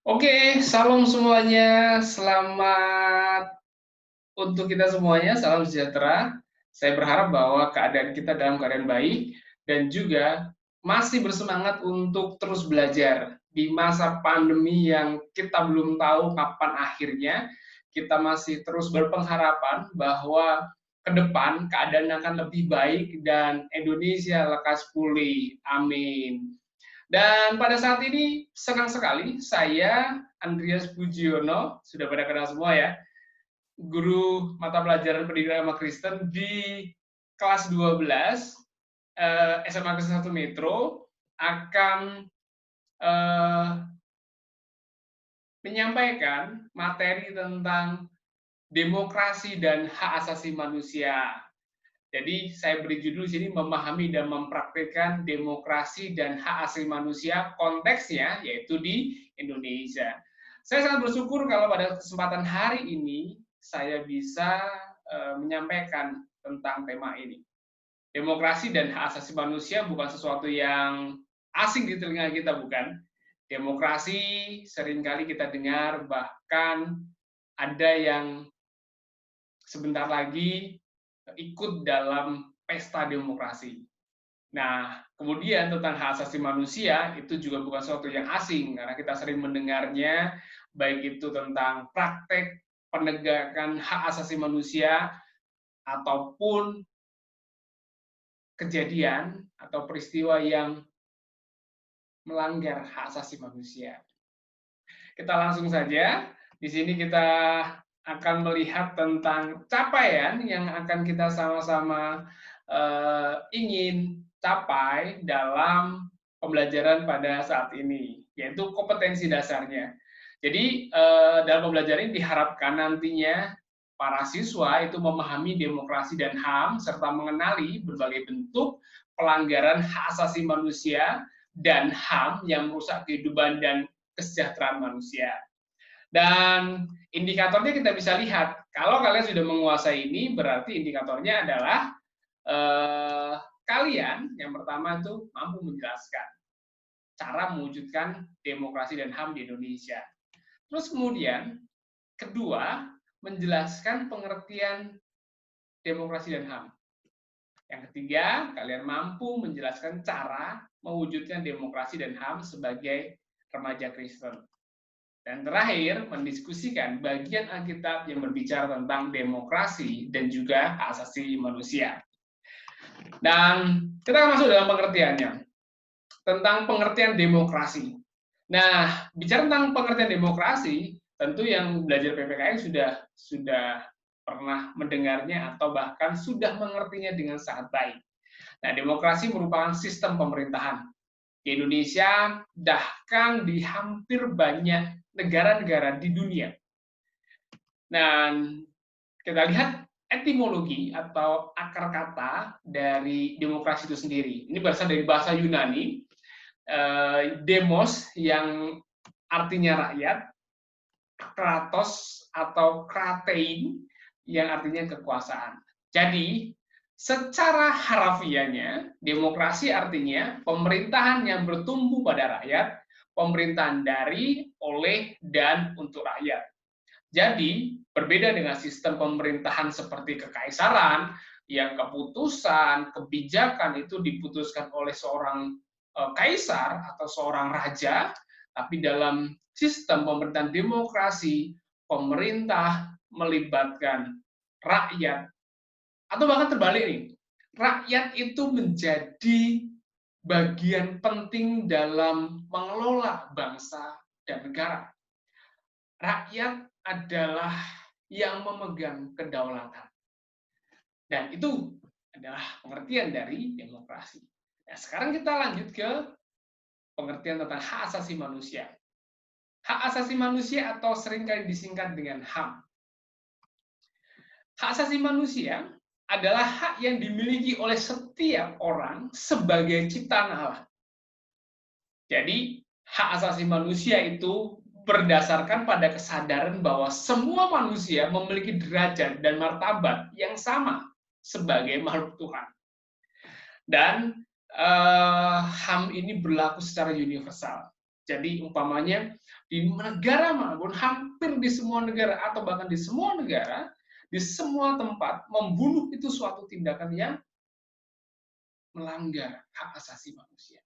Oke, salam semuanya. Selamat untuk kita semuanya, salam sejahtera. Saya berharap bahwa keadaan kita dalam keadaan baik dan juga masih bersemangat untuk terus belajar di masa pandemi yang kita belum tahu kapan akhirnya. Kita masih terus berpengharapan bahwa ke depan keadaan akan lebih baik dan Indonesia lekas pulih. Amin. Dan pada saat ini senang sekali saya Andreas Pujiono, sudah pada kenal semua ya, guru mata pelajaran pendidikan agama Kristen di kelas 12 SMA Kristen 1 Metro akan eh, menyampaikan materi tentang demokrasi dan hak asasi manusia. Jadi saya beri judul di sini memahami dan mempraktikkan demokrasi dan hak asasi manusia konteksnya yaitu di Indonesia. Saya sangat bersyukur kalau pada kesempatan hari ini saya bisa menyampaikan tentang tema ini. Demokrasi dan hak asasi manusia bukan sesuatu yang asing di telinga kita, bukan. Demokrasi seringkali kita dengar, bahkan ada yang sebentar lagi ikut dalam pesta demokrasi. Nah, kemudian tentang hak asasi manusia itu juga bukan sesuatu yang asing karena kita sering mendengarnya baik itu tentang praktek penegakan hak asasi manusia ataupun kejadian atau peristiwa yang melanggar hak asasi manusia. Kita langsung saja. Di sini kita akan melihat tentang capaian yang akan kita sama-sama ingin capai dalam pembelajaran pada saat ini, yaitu kompetensi dasarnya. Jadi dalam pembelajaran ini diharapkan nantinya para siswa itu memahami demokrasi dan HAM serta mengenali berbagai bentuk pelanggaran hak asasi manusia dan HAM yang merusak kehidupan dan kesejahteraan manusia. Dan indikatornya kita bisa lihat, kalau kalian sudah menguasai ini, berarti indikatornya adalah kalian yang pertama itu mampu menjelaskan cara mewujudkan demokrasi dan HAM di Indonesia. Terus kemudian, kedua, menjelaskan pengertian demokrasi dan HAM. Yang ketiga, kalian mampu menjelaskan cara mewujudkan demokrasi dan HAM sebagai remaja Kristen. Dan terakhir, mendiskusikan bagian Alkitab yang berbicara tentang demokrasi dan juga hak asasi manusia. Dan kita akan masuk dalam pengertiannya. Tentang pengertian demokrasi. Nah, bicara tentang pengertian demokrasi, tentu yang belajar PPKN sudah pernah mendengarnya atau bahkan sudah mengertinya dengan sangat baik. Nah, demokrasi merupakan sistem pemerintahan di Indonesia, bahkan di hampir banyak negara-negara di dunia. Dan kita lihat etimologi atau akar kata dari demokrasi itu sendiri. Ini berasal dari bahasa Yunani, demos yang artinya rakyat, kratos atau kratein yang artinya kekuasaan. Jadi, secara harafiahnya, demokrasi artinya pemerintahan yang bertumbuh pada rakyat, pemerintahan dari, oleh, dan untuk rakyat. Jadi, berbeda dengan sistem pemerintahan seperti kekaisaran, yang keputusan, kebijakan itu diputuskan oleh seorang kaisar atau seorang raja, tapi dalam sistem pemerintahan demokrasi, pemerintah melibatkan rakyat, atau bahkan terbalik nih, rakyat itu menjadi bagian penting dalam mengelola bangsa dan negara. Rakyat adalah yang memegang kedaulatan. Dan itu adalah pengertian dari demokrasi. Nah, sekarang kita lanjut ke pengertian tentang hak asasi manusia. Hak asasi manusia atau seringkali disingkat dengan HAM. Hak asasi manusia adalah hak yang dimiliki oleh setiap orang sebagai ciptaan Allah. Jadi, hak asasi manusia itu berdasarkan pada kesadaran bahwa semua manusia memiliki derajat dan martabat yang sama sebagai makhluk Tuhan. Dan HAM ini berlaku secara universal. Jadi umpamanya di negara manapun, hampir di semua negara atau bahkan di semua negara, di semua tempat, membunuh itu suatu tindakan yang melanggar hak asasi manusia.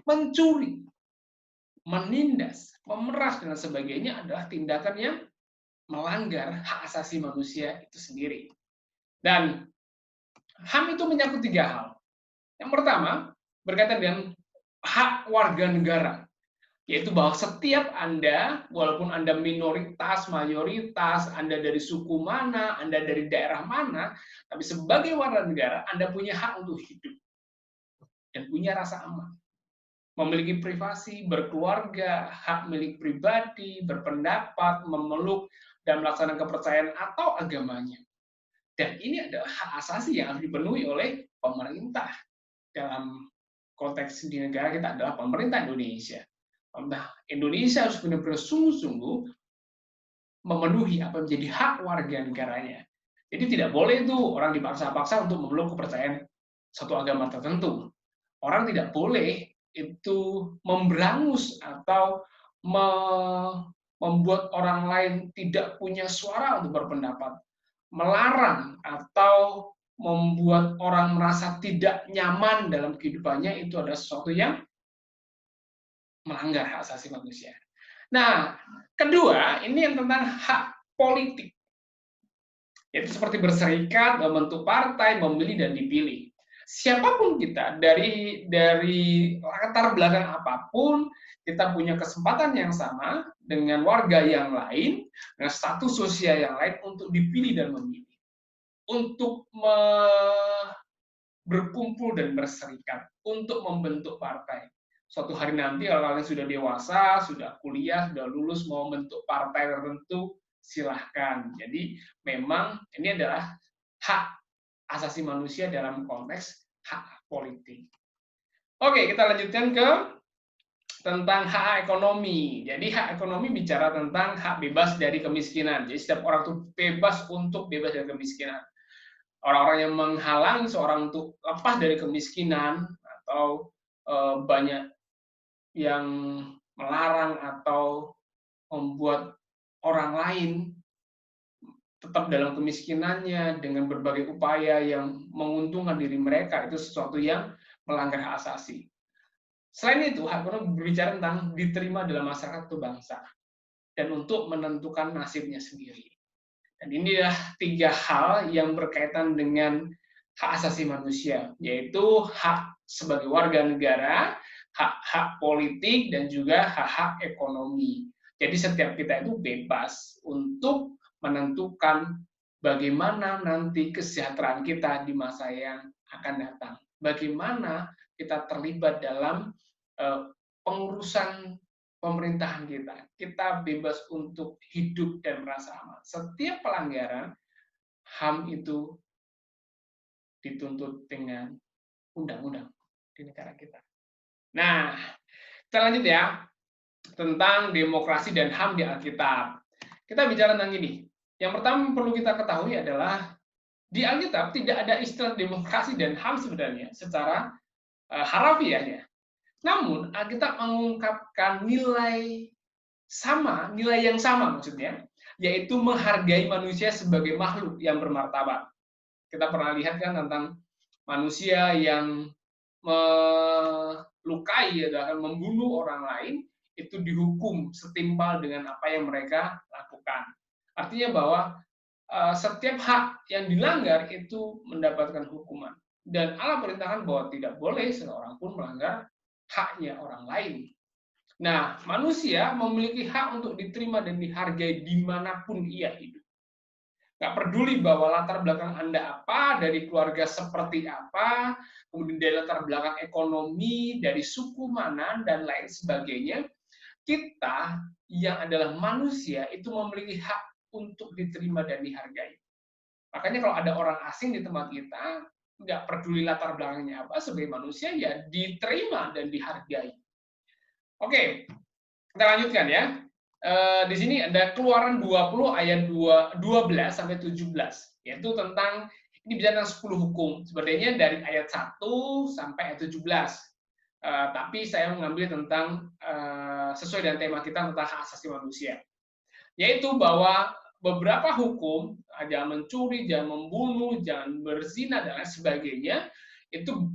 Mencuri, menindas, memeras, dan sebagainya adalah tindakan yang melanggar hak asasi manusia itu sendiri. Dan HAM itu menyangkut 3 hal. Yang pertama, berkaitan dengan hak warga negara, yaitu bahwa setiap Anda, walaupun Anda minoritas, mayoritas, Anda dari suku mana, Anda dari daerah mana, tapi sebagai warga negara, Anda punya hak untuk hidup dan punya rasa aman. Memiliki privasi, berkeluarga, hak milik pribadi, berpendapat, memeluk, dan melaksanakan kepercayaan atau agamanya. Dan ini adalah hak asasi yang harus dipenuhi oleh pemerintah. Dalam konteks di negara kita adalah pemerintah Indonesia. Pemerintah Indonesia harus benar-benar sungguh-sungguh memenuhi apa yang menjadi hak warga negaranya. Jadi tidak boleh itu orang dipaksa-paksa untuk memeluk kepercayaan satu agama tertentu. Orang tidak boleh itu memberangus atau membuat orang lain tidak punya suara untuk berpendapat, melarang atau membuat orang merasa tidak nyaman dalam kehidupannya, itu adalah sesuatu yang melanggar hak asasi manusia. Nah, kedua, ini yang tentang hak politik. Yaitu seperti berserikat, membentuk partai, memilih dan dipilih. Siapapun kita, dari latar belakang apapun, kita punya kesempatan yang sama dengan warga yang lain, dengan status sosial yang lain untuk dipilih dan memilih. Untuk berkumpul dan berserikat, untuk membentuk partai. Suatu hari nanti kalau kalian sudah dewasa, sudah kuliah, sudah lulus, mau membentuk partai tertentu, silahkan. Jadi memang ini adalah hak asasi manusia dalam konteks hak politik. Oke, kita lanjutkan ke tentang hak ekonomi. Jadi hak ekonomi bicara tentang hak bebas dari kemiskinan. Jadi setiap orang itu bebas untuk bebas dari kemiskinan. Orang-orang yang menghalangi seorang untuk lepas dari kemiskinan atau banyak yang melarang atau membuat orang lain tetap dalam kemiskinannya dengan berbagai upaya yang menguntungkan diri mereka, itu sesuatu yang melanggar hak asasi. Selain itu, hak ekonomi berbicara tentang diterima dalam masyarakat atau bangsa dan untuk menentukan nasibnya sendiri. Dan inilah 3 hal yang berkaitan dengan hak asasi manusia, yaitu hak sebagai warga negara, hak-hak politik, dan juga hak-hak ekonomi. Jadi setiap kita itu bebas untuk menentukan bagaimana nanti kesejahteraan kita di masa yang akan datang. Bagaimana kita terlibat dalam pengurusan pemerintahan kita. Kita bebas untuk hidup dan merasa aman. Setiap pelanggaran HAM itu dituntut dengan undang-undang di negara kita. Nah, kita lanjut ya, tentang demokrasi dan HAM di Alkitab. Kita bicara tentang ini. Yang pertama perlu kita ketahui adalah di Alkitab tidak ada istilah demokrasi dan HAM sebenarnya secara harafiahnya. Namun Alkitab mengungkapkan nilai yang sama maksudnya, yaitu menghargai manusia sebagai makhluk yang bermartabat. Kita pernah lihat kan tentang manusia yang melukai atau membunuh orang lain, itu dihukum setimpal dengan apa yang mereka lakukan. Artinya bahwa setiap hak yang dilanggar itu mendapatkan hukuman. Dan Allah perintahkan bahwa tidak boleh seorang pun melanggar haknya orang lain. Nah, manusia memiliki hak untuk diterima dan dihargai dimanapun ia hidup. Nggak peduli bahwa latar belakang Anda apa, dari keluarga seperti apa, kemudian dari latar belakang ekonomi, dari suku mana, dan lain sebagainya, kita yang adalah manusia itu memiliki hak untuk diterima dan dihargai. Makanya kalau ada orang asing di tempat kita, nggak peduli latar belakangnya apa, sebagai manusia ya diterima dan dihargai. Oke, kita lanjutkan ya. Di sini ada Keluaran 20 ayat 12 sampai 17, yaitu tentang ini bicara tentang 10 hukum. Sebenarnya dari ayat 1 sampai ayat 17. tapi saya mengambil tentang sesuai dengan tema kita tentang hak asasi manusia, yaitu bahwa beberapa hukum, jangan mencuri, jangan membunuh, jangan berzina dan lain sebagainya, itu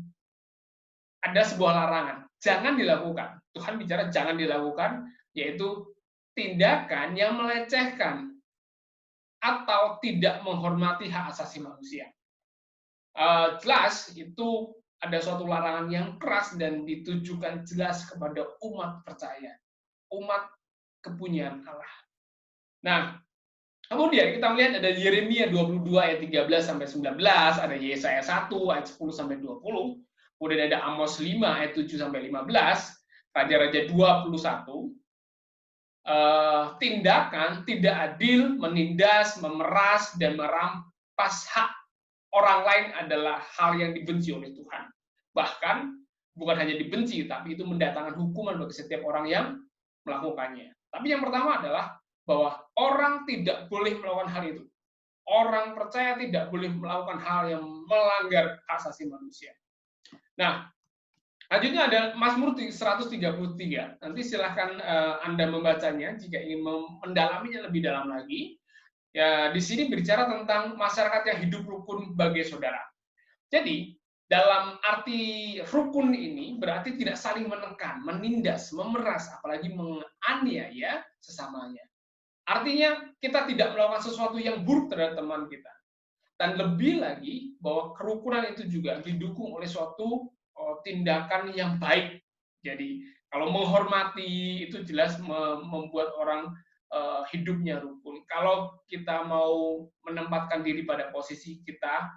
ada sebuah larangan, jangan dilakukan. Tuhan bicara jangan dilakukan, yaitu tindakan yang melecehkan atau tidak menghormati hak asasi manusia. Jelas itu ada suatu larangan yang keras dan ditujukan jelas kepada umat percaya, umat kepunyaan Allah. Nah, kemudian kita melihat ada Yeremia 22 ayat 13 sampai 19, ada Yesaya 1 ayat 10 sampai 20, kemudian ada Amos 5 ayat 7 sampai 15, Raja-Raja 21, tindakan tidak adil, menindas, memeras, dan merampas hak orang lain adalah hal yang dibenci oleh Tuhan. Bahkan bukan hanya dibenci, tapi itu mendatangkan hukuman bagi setiap orang yang melakukannya. Tapi yang pertama adalah bahwa orang tidak boleh melakukan hal itu. Orang percaya tidak boleh melakukan hal yang melanggar hak asasi manusia. Nah, selanjutnya ada Mazmur 133. Nanti silahkan Anda membacanya jika ingin mendalaminya lebih dalam lagi. Ya, di sini berbicara tentang masyarakat yang hidup rukun sebagai saudara. Jadi, dalam arti rukun ini berarti tidak saling menekan, menindas, memeras, apalagi menganiaya sesamanya. Artinya, kita tidak melakukan sesuatu yang buruk terhadap teman kita. Dan lebih lagi, bahwa kerukunan itu juga didukung oleh suatu tindakan yang baik. Jadi, kalau menghormati itu jelas membuat orang hidupnya rukun. Kalau kita mau menempatkan diri pada posisi kita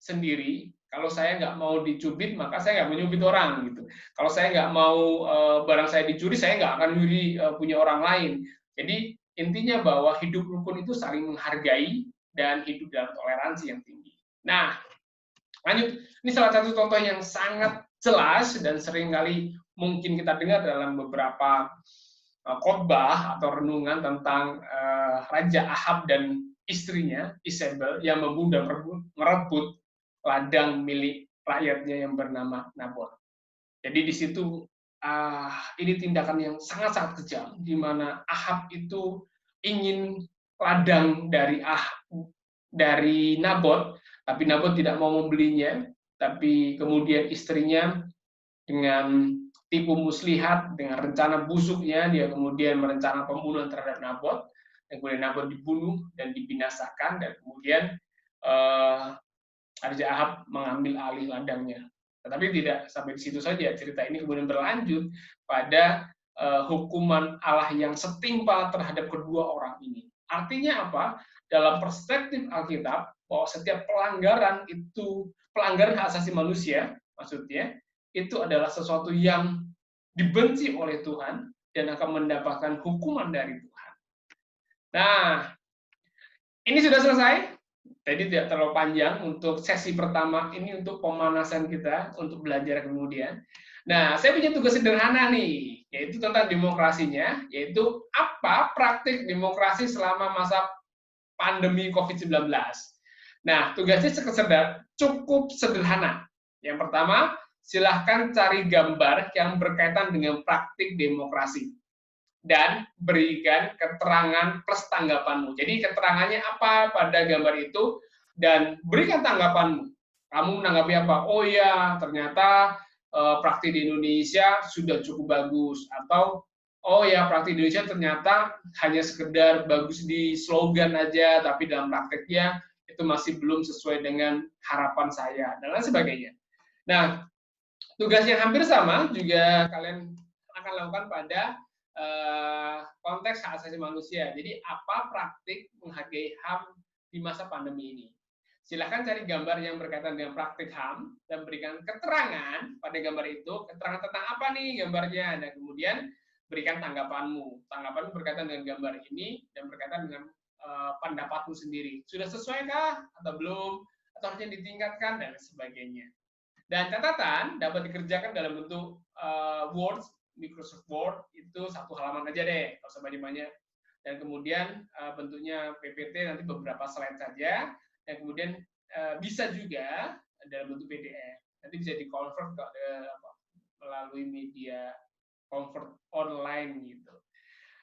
sendiri, kalau saya nggak mau dicubit, maka saya nggak menyubit orang gitu. Kalau saya nggak mau barang saya dicuri, saya nggak akan nyuri punya orang lain. Jadi intinya bahwa hidup rukun itu saling menghargai dan hidup dalam toleransi yang tinggi. Nah, lanjut. Ini salah satu contoh yang sangat jelas dan seringkali mungkin kita dengar dalam beberapa khotbah atau renungan tentang Raja Ahab dan istrinya Isabel yang membunuh dan merebut ladang milik rakyatnya yang bernama Nabot. Jadi di situ ini tindakan yang sangat-sangat kejam, di mana Ahab itu ingin ladang dari Nabot, tapi Nabot tidak mau membelinya, tapi kemudian istrinya dengan tipu muslihat, dengan rencana busuknya, dia kemudian merencanakan pembunuhan terhadap Nabot, dan kemudian Nabot dibunuh dan dibinasakan, dan kemudian Raja Ahab mengambil alih ladangnya. Tetapi tidak sampai di situ saja, cerita ini kemudian berlanjut pada hukuman Allah yang setimpal terhadap kedua orang ini. Artinya apa? Dalam perspektif Alkitab, bahwa setiap pelanggaran itu, pelanggaran hak asasi manusia, maksudnya, itu adalah sesuatu yang dibenci oleh Tuhan dan akan mendapatkan hukuman dari Tuhan. Nah, ini sudah selesai. Jadi tidak terlalu panjang untuk sesi pertama ini, untuk pemanasan kita untuk belajar kemudian. Nah, saya punya tugas sederhana nih, yaitu tentang demokrasinya, yaitu apa praktik demokrasi selama masa pandemi COVID-19. Nah, tugasnya cukup sederhana. Yang pertama, silahkan cari gambar yang berkaitan dengan praktik demokrasi dan berikan keterangan plus tanggapanmu. Jadi keterangannya apa pada gambar itu dan berikan tanggapanmu. Kamu menanggapi apa? Oh ya, ternyata praktik di Indonesia sudah cukup bagus, atau oh ya, praktik di Indonesia ternyata hanya sekedar bagus di slogan aja, tapi dalam prakteknya itu masih belum sesuai dengan harapan saya, dan lain sebagainya. Nah, tugas yang hampir sama juga kalian akan lakukan pada konteks hak asasi manusia. Jadi apa praktik menghargai HAM di masa pandemi ini? Silahkan cari gambar yang berkaitan dengan praktik HAM dan berikan keterangan pada gambar itu. Keterangan tentang apa nih gambarnya? Dan kemudian berikan tanggapanmu. Tanggapanmu berkaitan dengan gambar ini dan berkaitan dengan pendapatmu sendiri. Sudah sesuaikah atau belum? Atau harusnya ditingkatkan dan sebagainya. Dan catatan dapat dikerjakan dalam bentuk Word, Microsoft Word, itu satu halaman aja deh, nggak usah banyak-banyak. Dan kemudian bentuknya PPT, nanti beberapa slide saja. Dan kemudian bisa juga dalam bentuk PDF. Nanti bisa di-convert ke melalui media convert online gitu.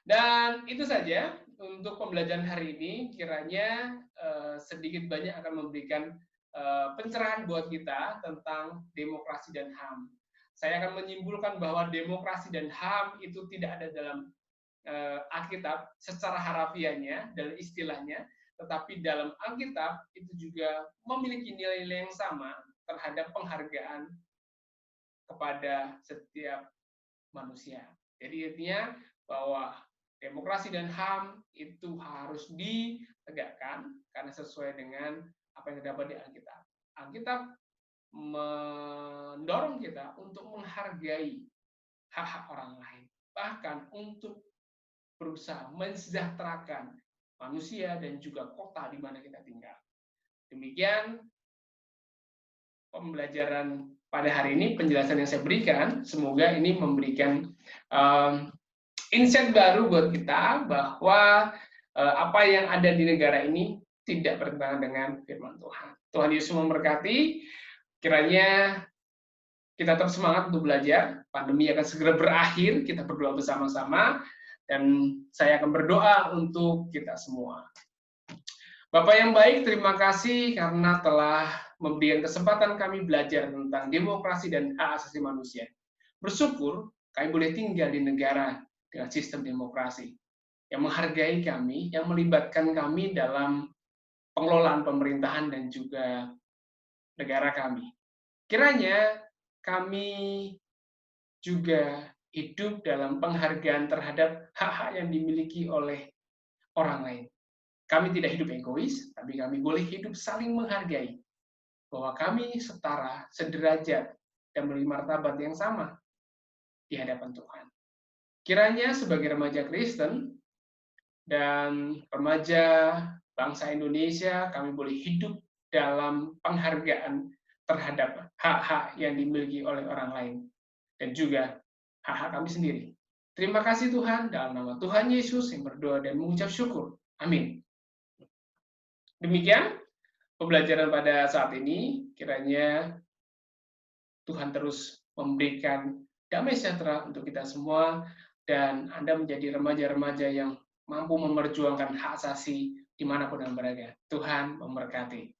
Dan itu saja untuk pembelajaran hari ini. Kiranya sedikit banyak akan memberikan pencerahan buat kita tentang demokrasi dan HAM. Saya akan menyimpulkan bahwa demokrasi dan HAM itu tidak ada dalam Alkitab secara harafiahnya dan istilahnya, tetapi dalam Alkitab itu juga memiliki nilai-nilai yang sama terhadap penghargaan kepada setiap manusia. Jadi intinya bahwa demokrasi dan HAM itu harus ditegakkan karena sesuai dengan apa yang terdapat di Alkitab. Alkitab mendorong kita untuk menghargai hak-hak orang lain, bahkan untuk berusaha mensejahterakan manusia dan juga kota di mana kita tinggal. Demikian pembelajaran pada hari ini, penjelasan yang saya berikan. Semoga ini memberikan insight baru buat kita bahwa apa yang ada di negara ini tidak bertentangan dengan firman Tuhan. Tuhan Yesus memberkati. Kiranya kita tetap semangat untuk belajar. Pandemi akan segera berakhir. Kita berdoa bersama-sama. Dan saya akan berdoa untuk kita semua. Bapak yang baik, terima kasih karena telah memberikan kesempatan kami belajar tentang demokrasi dan hak asasi manusia. Bersyukur kami boleh tinggal di negara dengan sistem demokrasi yang menghargai kami, yang melibatkan kami dalam pengelolaan pemerintahan dan juga negara kami. Kiranya kami juga hidup dalam penghargaan terhadap hak-hak yang dimiliki oleh orang lain. Kami tidak hidup egois, tapi kami boleh hidup saling menghargai. Bahwa kami setara, sederajat, dan memiliki martabat yang sama di hadapan Tuhan. Kiranya sebagai remaja Kristen dan remaja bangsa Indonesia, kami boleh hidup dalam penghargaan terhadap hak-hak yang dimiliki oleh orang lain. Dan juga hak-hak kami sendiri. Terima kasih Tuhan, dalam nama Tuhan Yesus yang berdoa dan mengucap syukur. Amin. Demikian pembelajaran pada saat ini. Kiranya Tuhan terus memberikan damai sejahtera untuk kita semua, dan Anda menjadi remaja-remaja yang mampu memperjuangkan hak asasi dimanapun Anda berada. Tuhan memberkati.